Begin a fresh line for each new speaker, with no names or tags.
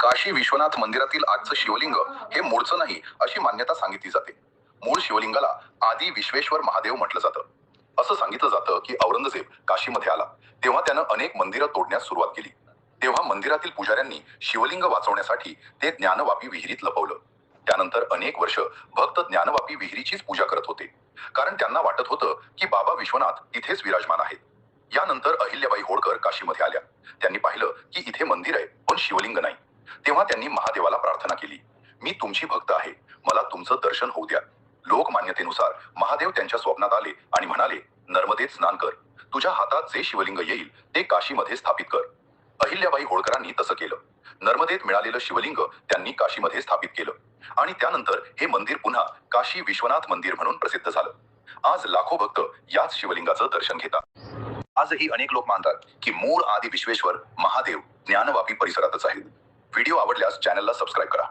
काशी विश्वनाथ मंदिरातील आजचं शिवलिंग हे मूळचं नाही अशी मान्यता सांगितली जाते. मूळ शिवलिंगाला आदी विश्वेश्वर महादेव म्हटलं जातं. असं सांगितलं जातं की औरंगजेब काशीमध्ये आला तेव्हा त्यानं अनेक मंदिरं तोडण्यास सुरुवात केली. तेव्हा मंदिरातील पुजाऱ्यांनी शिवलिंग वाचवण्यासाठी ते ज्ञानवापी विहिरीत लपवलं. त्यानंतर अनेक वर्ष भक्त ज्ञानवापी विहिरीचीच पूजा करत होते, कारण त्यांना वाटत होतं की बाबा विश्वनाथ तिथेच विराजमान आहेत. यानंतर अहिल्याबाई होळकर काशीमध्ये आल्या. त्यांनी पाहिलं की इथे मंदिर आहे पण शिवलिंग नाही. तेव्हा त्यांनी महादेवाला प्रार्थना केली, मी तुमची भक्त आहे, मला तुमचं दर्शन होऊ द्या. लोकमान्यतेनुसार महादेव त्यांच्या स्वप्नात आले आणि म्हणाले, नर्मदेत स्नान कर, तुझ्या हातात जे शिवलिंग येईल ते काशीमध्ये स्थापित कर. अहिल्याबाई होळकरांनी तसं केलं. नर्मदेत मिळालेलं शिवलिंग त्यांनी काशीमध्ये स्थापित केलं आणि त्यानंतर हे मंदिर पुन्हा काशी विश्वनाथ मंदिर म्हणून प्रसिद्ध झालं. आज लाखो भक्त याच शिवलिंगाचं दर्शन घेतात. आजही अनेक लोक मानतात की मूळ आदी विश्वेश्वर महादेव ज्ञानवापी परिसरातच आहेत. व्हिडिओ आवडल्यास चॅनलला सबस्क्राईब करा.